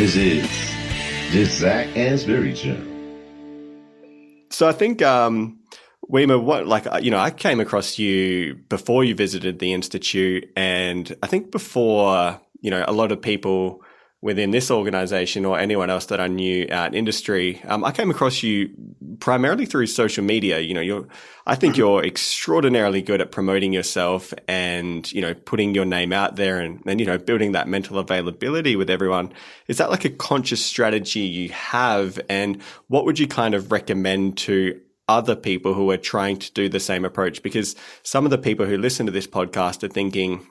This is just Zach and Spirit Show. So I think, Wiemer, I came across you before you visited the Institute, and I think before, a lot of people within this organization or anyone else that I knew out in industry, I came across you primarily through social media. I think you're extraordinarily good at promoting yourself and, putting your name out there and building that mental availability with everyone. Is that like a conscious strategy you have? And what would you kind of recommend to other people who are trying to do the same approach? Because some of the people who listen to this podcast are thinking,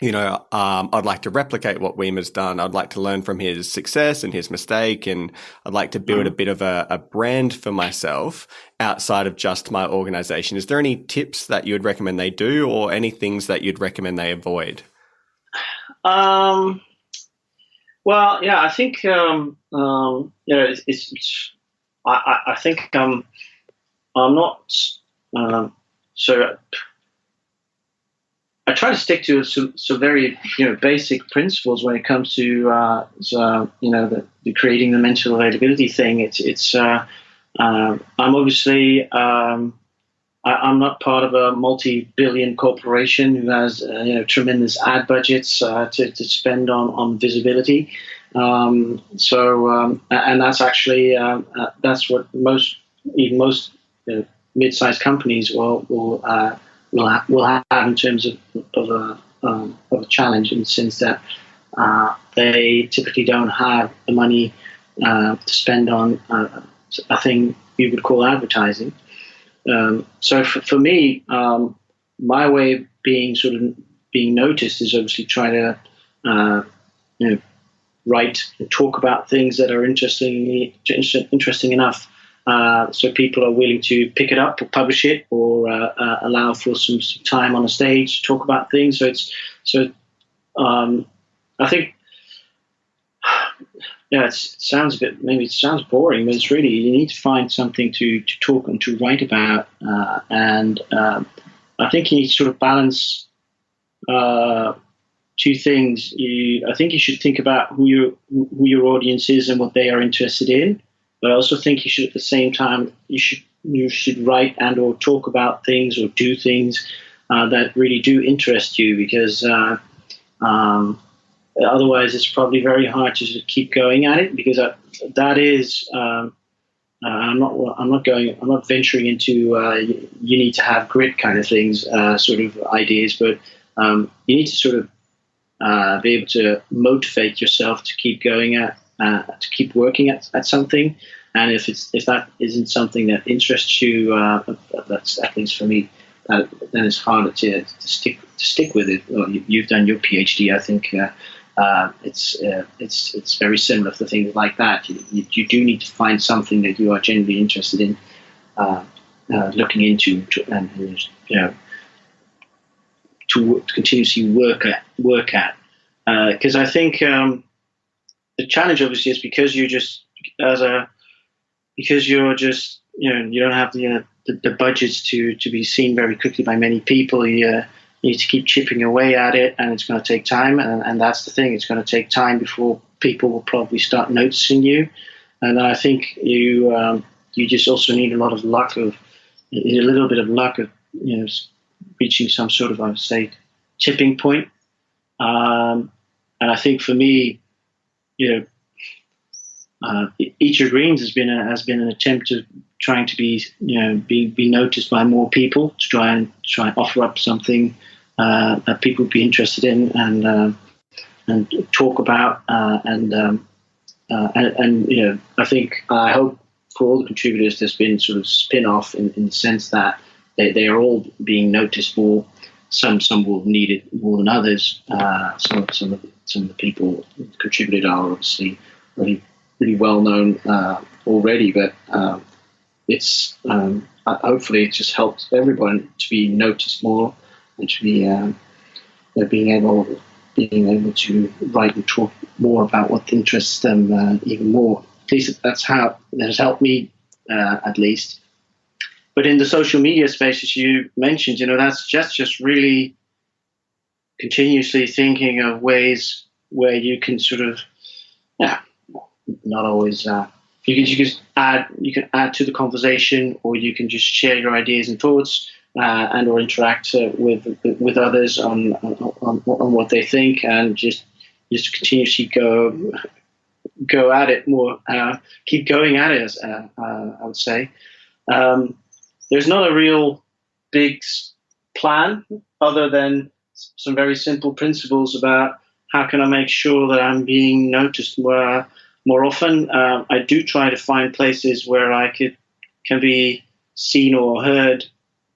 I'd like to replicate what Wiemer's done. I'd like to learn from his success and his mistake, and I'd like to build a bit of a brand for myself outside of just my organization. Is there any tips that you would recommend they do, or any things that you'd recommend they avoid? Well, yeah, I think I think I'm not so. I try to stick to some very basic principles when it comes to the creating the mental availability thing. I'm obviously I'm not part of a multi-billion corporation who has tremendous ad budgets to spend on visibility. And that's actually that's what most mid-sized companies will have in terms of a challenge, in the sense that they typically don't have the money to spend on a thing you would call advertising. So for me, my way of being noticed is obviously try to write and talk about things that are interesting enough so people are willing to pick it up or publish it, or allow for some time on a stage to talk about things. I think, it sounds boring, but it's really, you need to find something to talk and to write about, and I think you need to sort of balance two things. I think you should think about who your audience is and what they are interested in. But I also think you should, at the same time, you should write and or talk about things or do things that really do interest you, because otherwise it's probably very hard to keep going at it. Because that is, I'm not venturing into you need to have grit kind of things, sort of ideas, but you need to sort of be able to motivate yourself to keep going to keep working at something. And if that isn't something that interests you, that's, at least for me, then it's harder to stick with it. Well, you've done your PhD, I think. It's very similar for things like that. You do need to find something that you are genuinely interested in, looking into, and to continuously work at. Because I think the challenge obviously is because you're just you don't have the budgets to be seen very quickly by many people. You need to keep chipping away at it, and it's going to take time. And that's the thing; it's going to take time before people will probably start noticing you. And I think you just also need a little bit of luck of reaching some sort of, I would say, tipping point. And I think for me, Eat Your Greens has been an attempt to trying to be noticed by more people, to try and offer up something that people would be interested in and talk about, and I hope for all the contributors there's been sort of spin-off in the sense that they are all being noticed more. Some will need it more than others. Some of the people who contributed are obviously really well known already, but it's hopefully it just helps everyone to be noticed more, and to be being able to write and talk more about what interests them even more. At least that's how that has helped me, at least. But in the social media space, as you mentioned, that's just really continuously thinking of ways where you can sort of, not always. You can add to the conversation, or you can just share your ideas and thoughts, and or interact with others on what they think, and just continuously go at it more. Keep going at it. I would say there's not a real big plan other than some very simple principles about how can I make sure that I'm being noticed more often. I do try to find places where I can be seen or heard,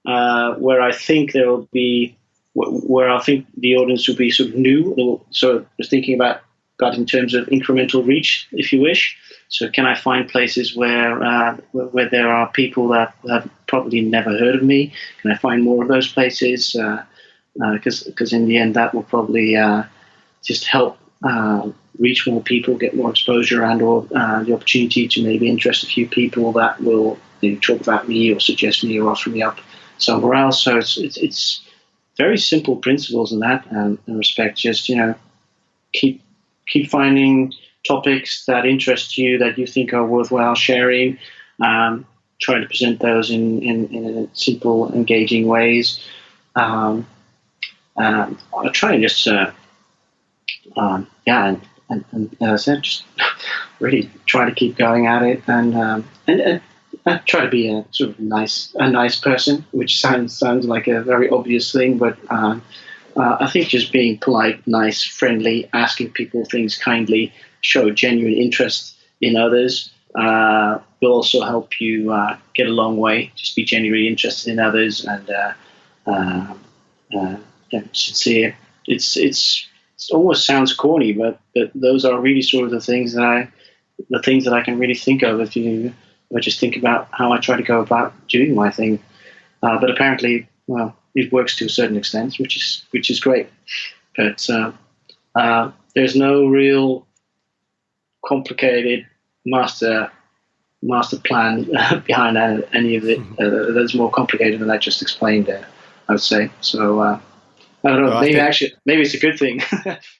where I think there will be, where I think the audience will be sort of new. So just thinking about in terms of incremental reach, if you wish. So can I find places where there are people that have probably never heard of me? Can I find more of those places? Because in the end, that will probably just help reach more people, get more exposure, and or the opportunity to maybe interest a few people that will talk about me or suggest me or offer me up somewhere else. So it's very simple principles in that respect. Just keep finding topics that interest you, that you think are worthwhile sharing. Try to present those in simple, engaging ways. I try and just and as I said, just really try to keep going at it, and I try to be a sort of nice person, which sounds like a very obvious thing, but I think just being polite, nice, friendly, asking people things kindly, show genuine interest in others will also help you get a long way. Just be genuinely interested in others and sincere. It almost sounds corny, but those are really sort of the things that I can really think of if I just think about how I try to go about doing my thing. But apparently, well, it works to a certain extent, which is great. But there's no real complicated master plan behind any of it that's more complicated than I just explained there, I would say. So I don't know. Well, maybe it's a good thing.